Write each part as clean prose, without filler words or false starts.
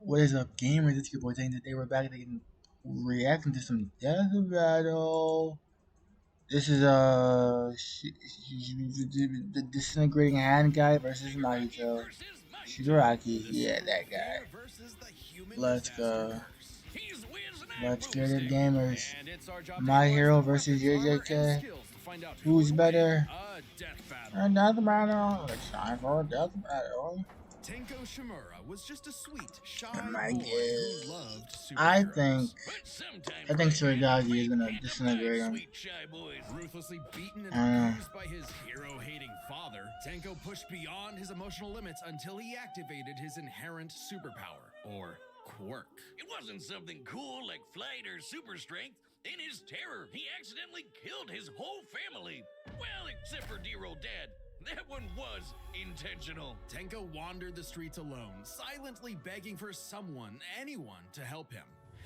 What is up, gamers? It's your boy saying that they were back again reacting to some death battle. This is the disintegrating hand guy versus Mahito. Shigaraki, yeah, that guy. Let's go. Let's get it, gamers. My hero versus JJK. Who's better? A death battle. It's time for a death battle. Tenko Shimura was just a sweet, shy Oh my boy god. who loved I superheroes. think Shigaraki is gonna disintegrate him. Ruthlessly beaten and Uh, abused by his hero-hating father, Tenko pushed beyond his emotional limits until he activated his inherent superpower, or quirk. It wasn't something cool like flight or super strength. In his terror, he accidentally killed his whole family. Well, except for dear old dad. That one was intentional. Tenko wandered the streets alone, silently begging for someone, anyone, to help him.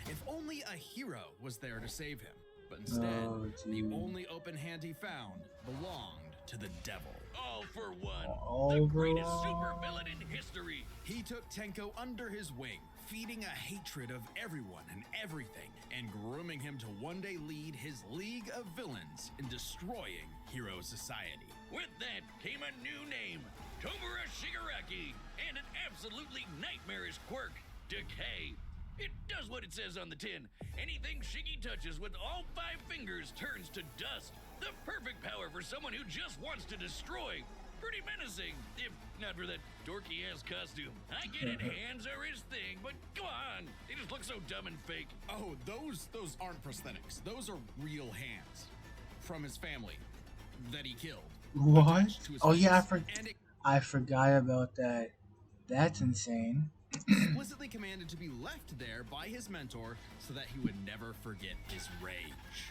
If only a hero was there to save him. But instead, the only open hand he found belonged to the devil. All for one. All The for greatest one. supervillain in history. He took Tenko under his wing, feeding a hatred of everyone and everything, and grooming him to one day lead his League of Villains in destroying Hero Society. With that came a new name, Tobura Shigaraki, and an absolutely nightmarish quirk, Decay. It does what it says on the tin. Anything Shiggy touches with all 5 fingers turns to dust. The perfect power for someone who just wants to destroy. Pretty menacing, if not for that dorky-ass costume. I get it, hands are his thing, but come on, they just look so dumb and fake. Oh, those aren't prosthetics. Those are real hands from his family that he killed. What? Attached to his Oh yeah, face, and I forgot about that. That's insane. explicitly commanded to be left there by his mentor so that he would never forget his rage.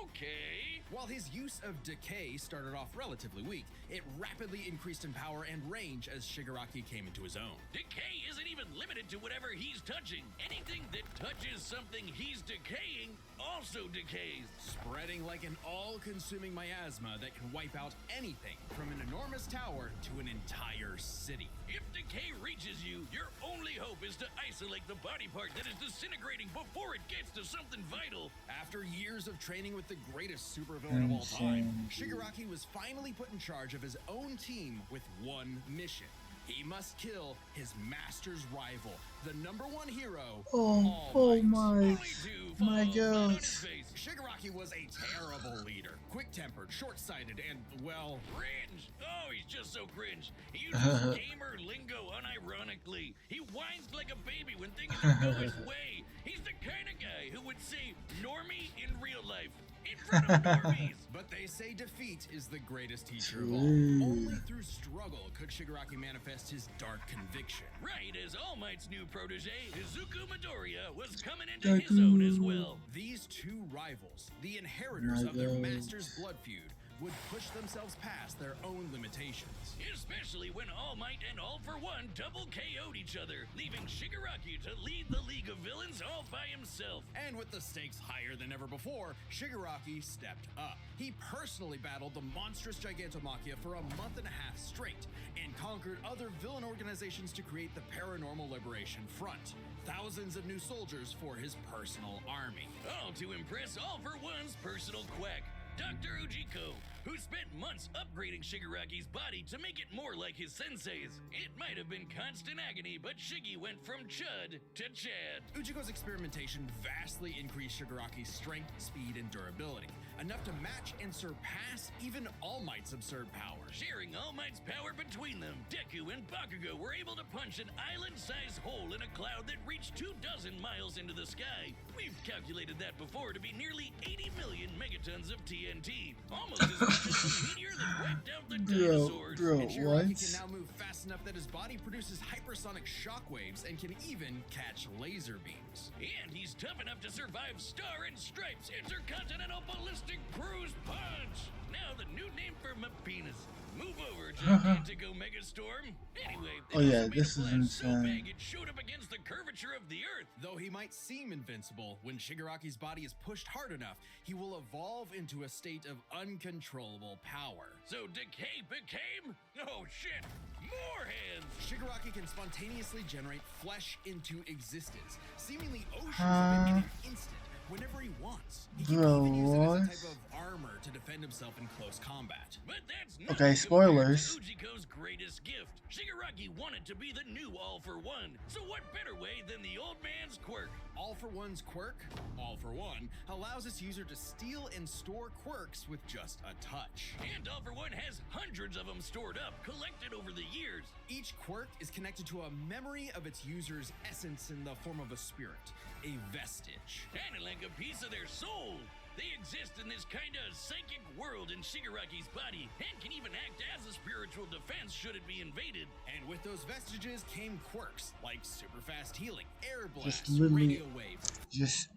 Okay. While his use of decay started off relatively weak, it rapidly increased in power and range as Shigaraki came into his own. Decay isn't even limited to whatever he's touching. Anything that touches something he's decaying also decays. Spreading like an all-consuming miasma that can wipe out anything from an enormous tower to an entire city. If decay reaches you, your only hope is to isolate the body part that is disintegrating before it gets to something vital. After years of training with the greatest supervillain of all time, Shigaraki was finally put in charge of his own team with one mission. He must kill his master's rival, the #1 hero, All Might. My Fall flat on his gosh. face. Shigaraki was a terrible leader, quick-tempered, short-sighted, and, well, Cringe! Oh, he's just so cringe. He uses gamer lingo unironically. He whines like a baby when things don't go his way. He's the kind of guy who would say normie in real life. In front of normies. But they say defeat is the greatest teacher of all. True. Only through struggle could Shigaraki manifest his dark conviction. Right as All Might's new protege, Izuku Midoriya, was coming into his own as well. These two rivals, the inheritors My of their God. master's blood feud, would push themselves past their own limitations. Especially when All Might and All for One double KO'd each other, leaving Shigaraki to lead the League of Villains all by himself. And with the stakes higher than ever before, Shigaraki stepped up. He personally battled the monstrous Gigantomachia for a month and a half straight, and conquered other villain organizations to create the Paranormal Liberation Front. Thousands of new soldiers for his personal army. All to impress All for One's personal quack, Dr. Ujiko, who spent months upgrading Shigaraki's body to make it more like his sensei's. It might have been constant agony, but Shiggy went from Chud to Chad. Ujiko's experimentation vastly increased Shigaraki's strength, speed, and durability, enough to match and surpass even All Might's absurd power. Sharing All Might's power between them, Deku and Bakugo were able to punch an island-sized hole in a cloud that reached 24 miles into the sky. We've calculated that before to be nearly 80 million megatons of TNT, almost as much as the meteor that wiped out the dinosaurs. Bro, And Shigaraki what? can now move fast enough that his body produces hypersonic shockwaves and can even catch laser beams. And he's tough enough to survive Star and Stripes Intercontinental Ballistic Cruise Punch. Now the new name for my penis. Move over, gigantic Omega Storm. Anyway, Oh, it yeah, also made this a is blast so insane. big it showed up against the curvature of the earth. Though he might seem invincible, when Shigaraki's body is pushed hard enough, he will evolve into a state of uncontrollable power. So Decay became? Oh shit, more hands! Shigaraki can spontaneously generate flesh into existence, seemingly oceans of it in an instant, whenever he wants. He can even use it as a type of armor to defend himself in close combat. But that's not Okay, spoilers. Ujiko's greatest gift. Shigaraki wanted to be the new All for One. So what better way than the old man's quirk? All for One's quirk, All for One, allows its user to steal and store quirks with just a touch. And All for One has hundreds of them stored up, collected over the years. Each quirk is connected to a memory of its user's essence in the form of a spirit, a vestige. Kinda like a piece of their soul. They exist in this kinda psychic world in Shigaraki's body, and can even act as a spiritual defense should it be invaded. And with those vestiges came quirks like super fast healing, air Just blast, literally- radio wave.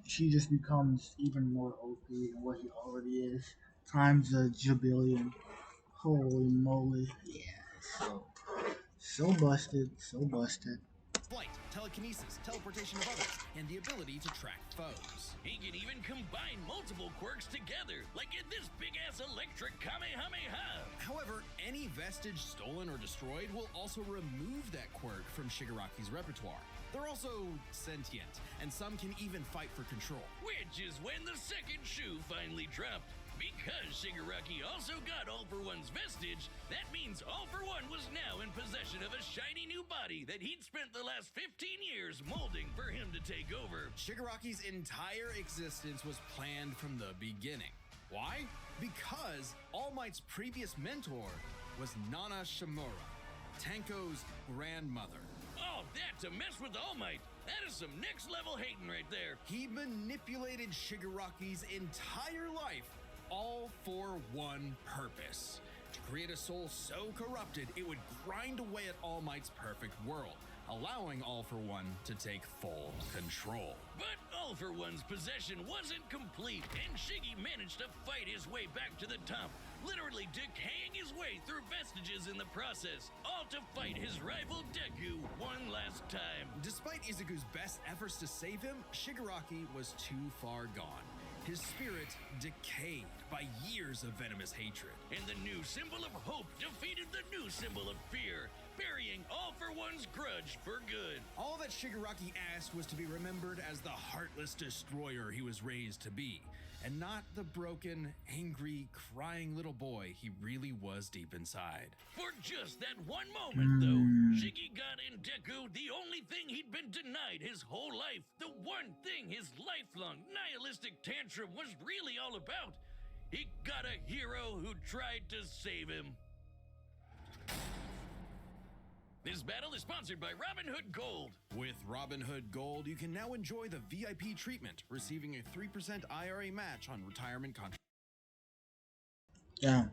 She just becomes even more OP than what he already is, times a jabillion. Holy moly! Yeah, so busted, so busted. Flight, telekinesis, teleportation of others, and the ability to track foes. He can even combine multiple quirks together, like in this big-ass electric Kamehameha. However, any vestige stolen or destroyed will also remove that quirk from Shigaraki's repertoire. They're also sentient, and some can even fight for control. Which is when the second shoe finally dropped. Because Shigaraki also got All for One's vestige, that means All for One was now in possession of a shiny new body that he'd spent the last 15 years molding for him to take over. Shigaraki's entire existence was planned from the beginning. Why? Because All Might's previous mentor was Nana Shimura, Tanko's grandmother. Oh, that to mess with All Might. That is some next level hating right there. He manipulated Shigaraki's entire life, all for one purpose: to create a soul so corrupted it would grind away at All Might's perfect world, allowing All for One to take full control. But All for One's possession wasn't complete, and Shiggy managed to fight his way back to the top, literally decaying his way through vestiges in the process, all to fight his rival Deku one last time. Despite Izuku's best efforts to save him, Shigaraki was too far gone. His spirit decayed by years of venomous hatred. And the new symbol of hope defeated the new symbol of fear, burying All for One's grudge for good. All that Shigaraki asked was to be remembered as the heartless destroyer he was raised to be, and not the broken, angry, crying little boy he really was deep inside. For just that one moment, though, Shiggy got in Deku the only thing he'd been denied his whole life, the one thing his lifelong nihilistic tantrum was really all about. He got a hero who tried to save him. This battle is sponsored by Robin Hood Gold. With Robin Hood Gold, you can now enjoy the VIP treatment, receiving a 3% IRA match on retirement contracts. Yeah.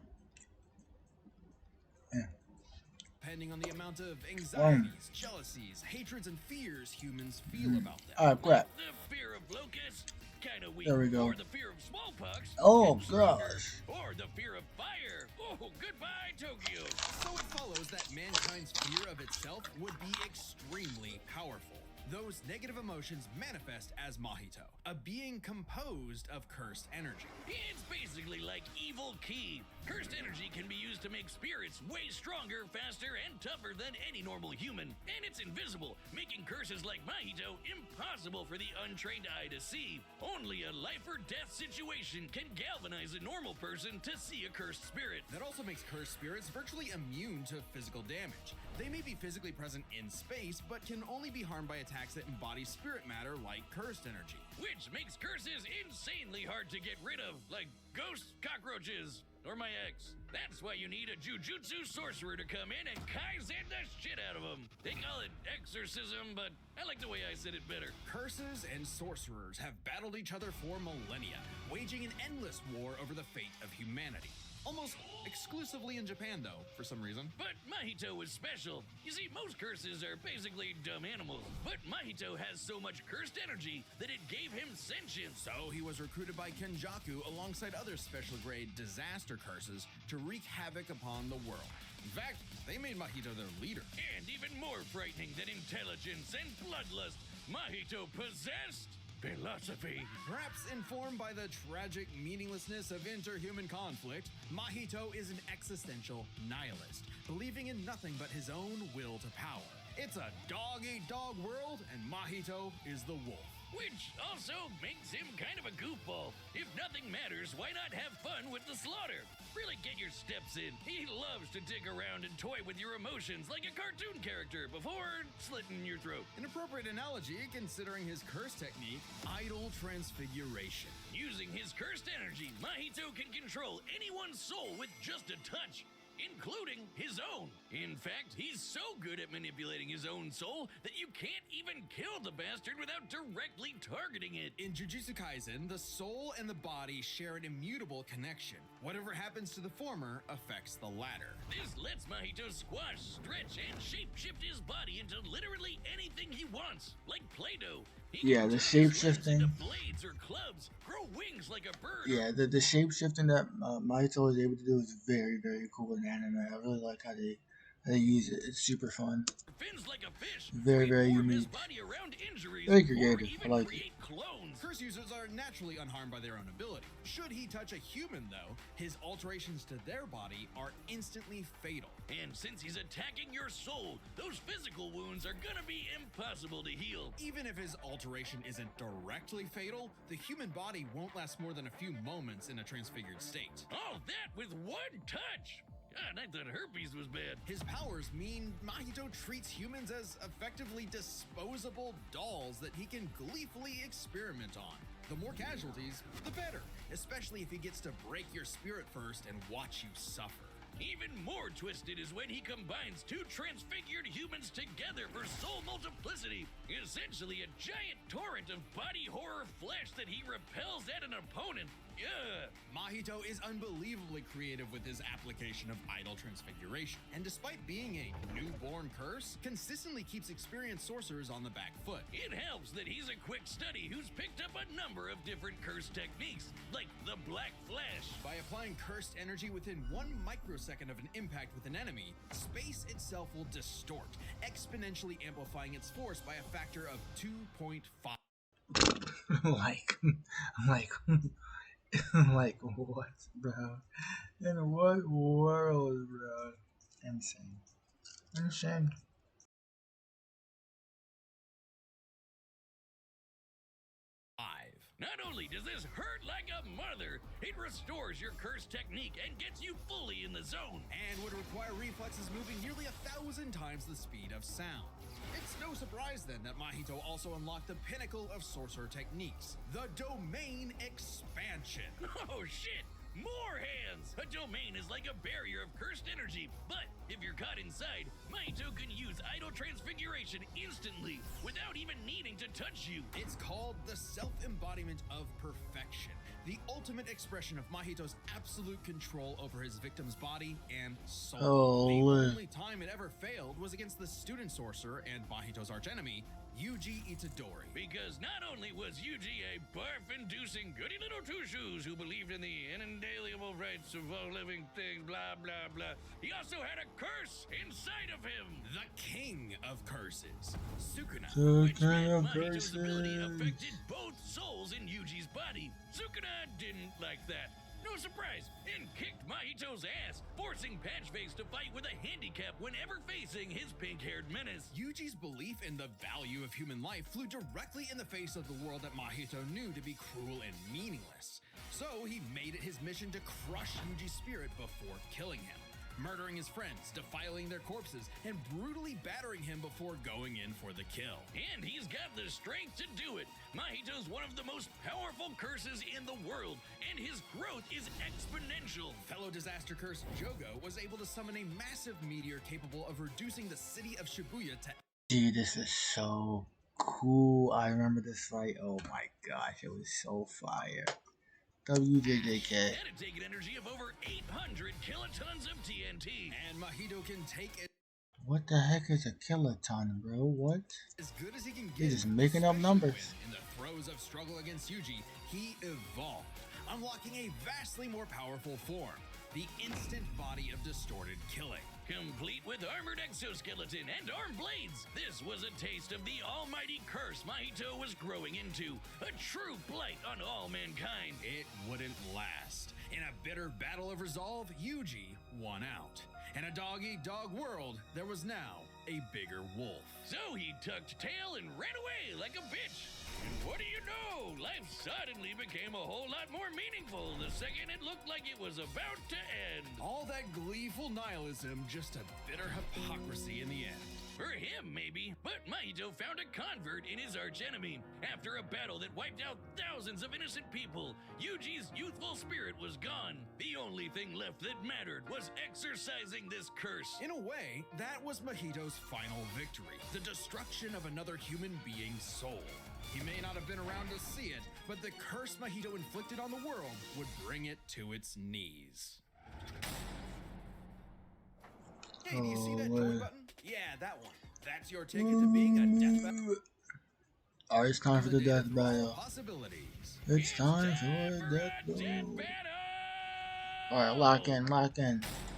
Depending on the amount of anxieties, jealousies, hatreds, and fears humans feel about them. Alright, crap. The fear of locusts, kinda weak. There we go. Or the fear of smallpox. Oh, and stronger. gosh. Or the fear of fire. Oh, goodbye, Tokyo. So it follows that mankind's fear of itself would be extremely powerful. Those negative emotions manifest as Mahito, a being composed of cursed energy. It's basically like evil ki. Cursed energy can be used to make spirits way stronger, faster, and tougher than any normal human. And it's invisible, making curses like Mahito impossible for the untrained eye to see. Only a life or death situation can galvanize a normal person to see a cursed spirit. That also makes cursed spirits virtually immune to physical damage. They may be physically present in space, but can only be harmed by attacks that embody spirit matter like cursed energy. Which makes curses insanely hard to get rid of, like ghosts, cockroaches, or my ex. That's why you need a jujutsu sorcerer to come in and kaizen the shit out of them. They call it exorcism, but I like the way I said it better. Curses and sorcerers have battled each other for millennia, waging an endless war over the fate of humanity. Almost exclusively in Japan, though, for some reason. But Mahito was special. You see, most curses are basically dumb animals. But Mahito has so much cursed energy that it gave him sentience. So he was recruited by Kenjaku alongside other special grade disaster curses to wreak havoc upon the world. In fact, they made Mahito their leader. And even more frightening than intelligence and bloodlust, Mahito possessed philosophy. Perhaps informed by the tragic meaninglessness of interhuman conflict, Mahito is an existential nihilist, believing in nothing but his own will to power. It's a dog-eat-dog world, and Mahito is the wolf. Which also makes him kind of a goofball. If nothing matters, why not have fun with the slaughter? Really get your steps in. He loves to dig around and toy with your emotions like a cartoon character before slitting your throat. An appropriate analogy considering his curse technique, idol transfiguration. Using his cursed energy, Mahito can control anyone's soul with just a touch, including his own. In fact, he's so good at manipulating his own soul that you can't even kill the bastard without directly targeting it. In Jujutsu Kaisen, the soul and the body share an immutable connection. Whatever happens to the former affects the latter. This lets Mahito squash, stretch, and shape-shift his body into literally anything he wants, like Play-Doh. Yeah, the shape-shifting. Blades or clubs, grow wings like a bird. Yeah, the shape-shifting that Mahito is able to do is very, very cool in anime. I really like how they use it. It's super fun. Fins like a fish. Very, very unique. Very creative. I like it. Curse users are naturally unharmed by their own ability. Should he touch a human, though, his alterations to their body are instantly fatal. And since he's attacking your soul, those physical wounds are gonna be impossible to heal. Even if his alteration isn't directly fatal, the human body won't last more than a few moments in a transfigured state. All that with one touch! God, I thought herpes was bad. His powers mean Mahito treats humans as effectively disposable dolls that he can gleefully experiment on. The more casualties, the better, especially if he gets to break your spirit first and watch you suffer. Even more twisted is when he combines two transfigured humans together for soul multiplicity, essentially a giant torrent of body horror flesh that he repels at an opponent. Yeah. Mahito is unbelievably creative with his application of idol transfiguration, and despite being a newborn curse, consistently keeps experienced sorcerers on the back foot. It helps that he's a quick study who's picked up a number of different curse techniques, like the Black Flash. By applying cursed energy within 1 microsecond of an impact with an enemy, space itself will distort, exponentially amplifying its force by a factor of 2.5. Like what, bro? In what world, bro? Insane. Not only does this hurt like a mother, it restores your curse technique and gets you fully in the zone. And would require reflexes moving nearly 1,000 times the speed of sound. It's no surprise then that Mahito also unlocked the pinnacle of sorcerer techniques, the Domain Expansion. Oh shit! More hands! A domain is like a barrier of cursed energy, but if you're caught inside, Mahito can use idol transfiguration instantly without even needing to touch you. It's called the self-embodiment of perfection, the ultimate expression of Mahito's absolute control over his victim's body and soul. The only time it ever failed was against the student sorcerer and Mahito's archenemy, Yuji Itadori. Because not only was Yuji a barf-inducing goody little two-shoes who believed in the inalienable rights of all living things, blah, blah, blah, he also had a curse inside of him. The king of curses, Sukuna. Which meant Mahito's ability affected both souls in Yuji's body. Sukuna didn't like that. No surprise, and kicked Mahito's ass, forcing Patchface to fight with a handicap whenever facing his pink-haired menace. Yuji's belief in the value of human life flew directly in the face of the world that Mahito knew to be cruel and meaningless. So he made it his mission to crush Yuji's spirit before killing him, murdering his friends, defiling their corpses, and brutally battering him before going in for the kill. And he's got the strength to do it. Mahito's one of the most powerful curses in the world, and his growth is exponential. Fellow disaster curse Jogo was able to summon a massive meteor capable of reducing the city of Shibuya to... Dude, this is so cool. I remember this fight. Oh my gosh, it was so fire. WJJK. That'd take an energy of over 800 kilotons of TNT. And Mahito can take it. What the heck is a kiloton, bro? What? As good as he can get. He's just making up numbers. In the throes of struggle against Yuji, he evolved, unlocking a vastly more powerful form, the instant body of distorted killing. Complete with armored exoskeleton and arm blades, this was a taste of the almighty curse Mahito was growing into. A true blight on all mankind. It wouldn't last. In a bitter battle of resolve, Yuji won out. In a dog-eat-dog world, there was now a bigger wolf. So he tucked tail and ran away like a bitch. And what do you know? Life suddenly became a whole lot more meaningful the second it looked like it was about to end. All that gleeful nihilism, just a bitter hypocrisy in the end. For him, maybe, but Mahito found a convert in his archenemy. After a battle that wiped out thousands of innocent people, Yuji's youthful spirit was gone. The only thing left that mattered was exorcising this curse. In a way, that was Mahito's final victory, the destruction of another human being's soul. He may not have been around to see it, but the curse Mahito inflicted on the world would bring it to its knees. Hey, do you see that join button? Yeah, that one. That's your ticket to being a death battle. Alright, it's time for the death battle. Possibilities. It's time for the death battle. Battle! Alright, lock in.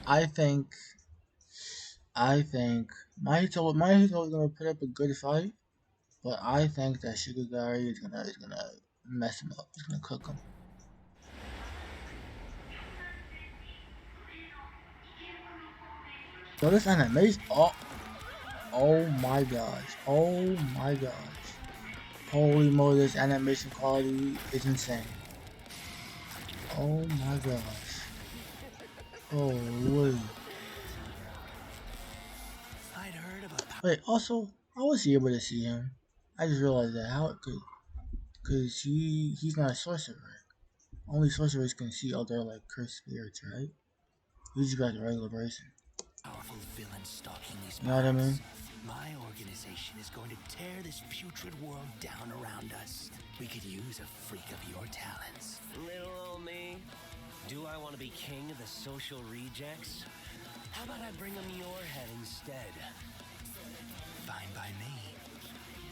I think Mahito's gonna put up a good fight, but I think that Shigaraki is gonna mess him up. He's gonna cook him. So this animation, oh my gosh, holy moly, this animation quality is insane. Oh my gosh, holy. Wait, also, how was he able to see him? I just realized that, how it could, cause he's not a sorcerer. Only sorcerers can see other like cursed spirits, right? He's just like a regular person. Powerful villain stalking these You know what I mean? My organization is going to tear this putrid world down around us. We could use a freak of your talents. Little old me. Do I want to be king of the social rejects? How about I bring them your head instead? Fine by me.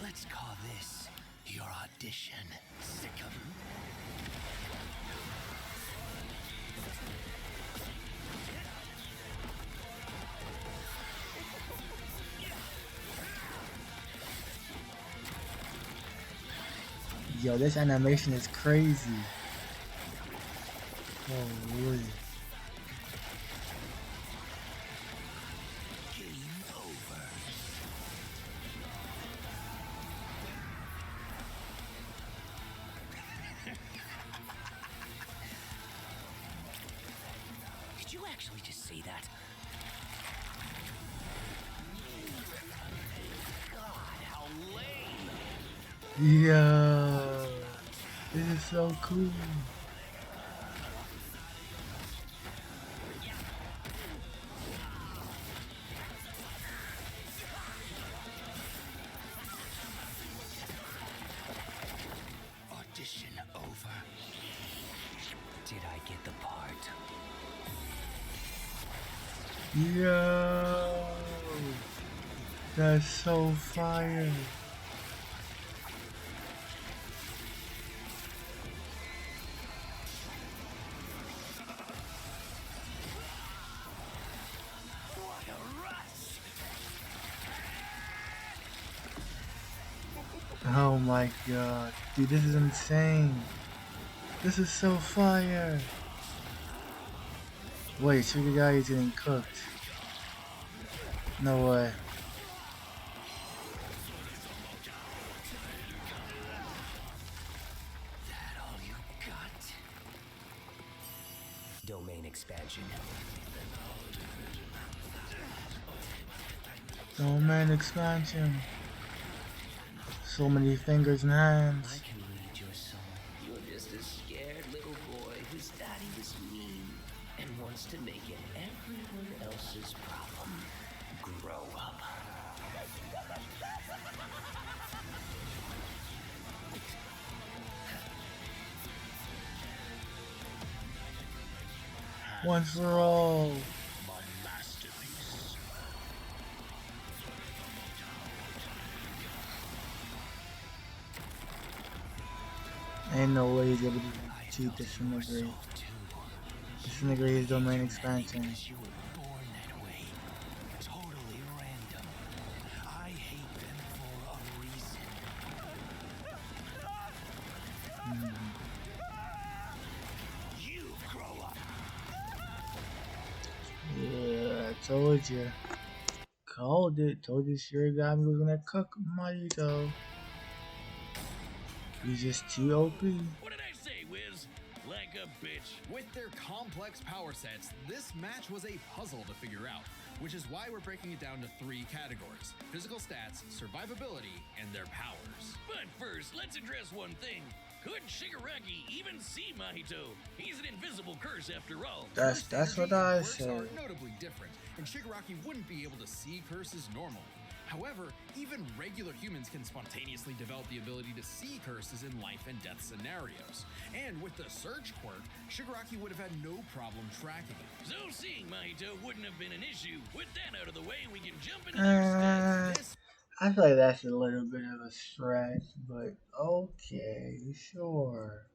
Let's call this your audition. Sickum. Yo, this animation is crazy. Holy. Game over. Did you actually just say that? God, how lame! Yo, this is so cool. Audition over. Did I get the part? Yo, that's so fire. What a rush! Oh my god, dude, this is insane. This is so fire. Wait, Shigaraki is getting cooked. No way. That all you got? Domain expansion. Domain expansion. So many fingers and hands. I can read your soul. You're just a scared little boy whose daddy was mean and wants to make it everyone else's problem. Grow up. Once for all. My masterpiece. Ain't no way he's able to cheat disintegrate. Disintegrate his domain expansion. Because you were born that way. Told you. Called it. Told you Shigaraki was gonna cook Mahito. He's just too OP. What did I say, Wiz? Like a bitch. With their complex power sets, this match was a puzzle to figure out, which is why we're breaking it down to 3 categories: physical stats, survivability, and their powers. But first, let's address one thing. Could Shigaraki even see Mahito? He's an invisible curse after all. That's what Energy I and quirks are said. notably different, and Shigaraki wouldn't be able to see curses normally. However, even regular humans can spontaneously develop the ability to see curses in life and death scenarios. And with the Surge quirk, Shigaraki would have had no problem tracking it. So seeing Mahito wouldn't have been an issue. With that out of the way, we can jump into their stats. This I feel like that's a little bit of a stretch, but okay, sure.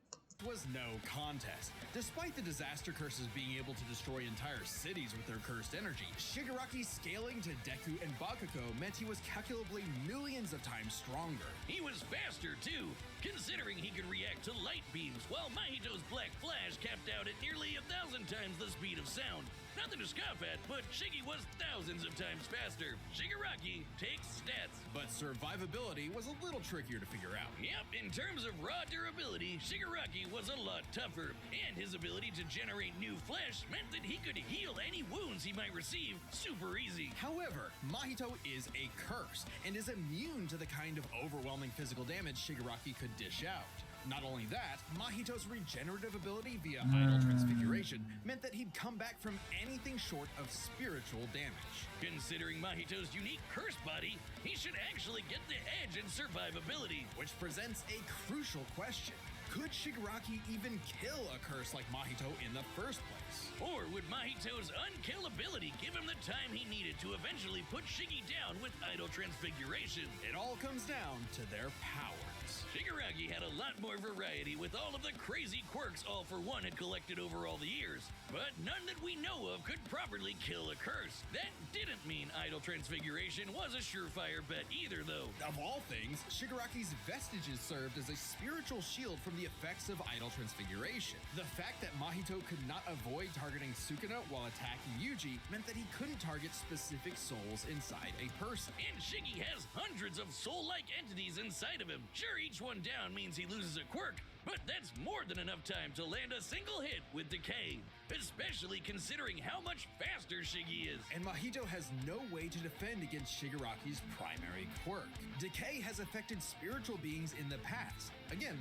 was no contest. Despite the disaster curses being able to destroy entire cities with their cursed energy, Shigaraki's scaling to Deku and Bakugo meant he was calculably millions of times stronger. He was faster, too, considering he could react to light beams, while Mahito's Black Flash capped out at nearly 1,000 times the speed of sound. Nothing to scoff at, but Shiggy was thousands of times faster. Shigaraki takes stats. But survivability was a little trickier to figure out. Yep, in terms of raw durability, Shigaraki was a lot tougher, and his ability to generate new flesh meant that he could heal any wounds he might receive super easy. However, Mahito is a curse and is immune to the kind of overwhelming physical damage Shigaraki could dish out. Not only that, Mahito's regenerative ability via idol transfiguration meant that he'd come back from anything short of spiritual damage. Considering Mahito's unique curse body, he should actually get the edge in survivability. Which presents a crucial question. Could Shigaraki even kill a curse like Mahito in the first place? Or would Mahito's unkillability give him the time he needed to eventually put Shiggy down with idol transfiguration? It all comes down to their powers. Shigaraki had a lot more variety with all of the crazy quirks All For One had collected over all the years, but none that we know of could properly kill a curse. That didn't mean idol transfiguration was a surefire bet either, though. Of all things, Shigaraki's vestiges served as a spiritual shield from the effects of idol transfiguration. The fact that Mahito could not avoid targeting Sukuna while attacking Yuji meant that he couldn't target specific souls inside a person. And Shiggy has hundreds of soul-like entities inside of him. Sure, each one down means he loses a quirk, but that's more than enough time to land a single hit with Decay, especially considering how much faster Shiggy is. And Mahito has no way to defend against Shigaraki's primary quirk. Decay has affected spiritual beings in the past. Again,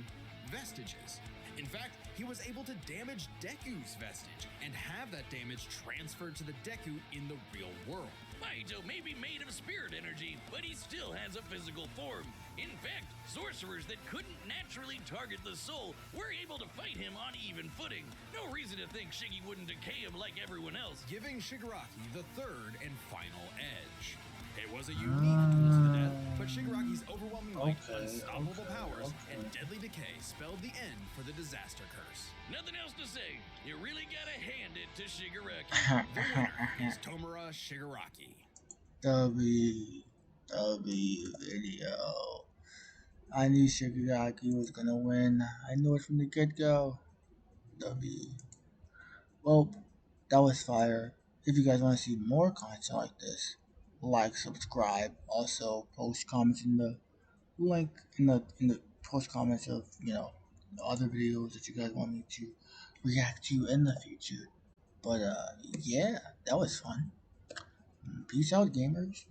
vestiges. In fact, he was able to damage Deku's vestige and have that damage transferred to the Deku in the real world. Mahito may be made of spirit energy, but he still has a physical form. In fact, sorcerers that couldn't naturally target the soul were able to fight him on even footing. No reason to think Shiggy wouldn't decay him like everyone else. Giving Shigaraki the third and final edge. It was a unique duel to the death, but Shigaraki's overwhelming might, unstoppable powers, and deadly decay spelled the end for the disaster curse. Nothing else to say. You really gotta hand it to Shigaraki. The winner is Tomura Shigaraki. W video. I knew Shigaraki was gonna win. I knew it from the get-go. W. Well, that was fire. If you guys want to see more content like this, like, subscribe. Also, post comments in the link in the post comments of other videos that you guys want me to react to in the future. But yeah, that was fun. Peace out, gamers.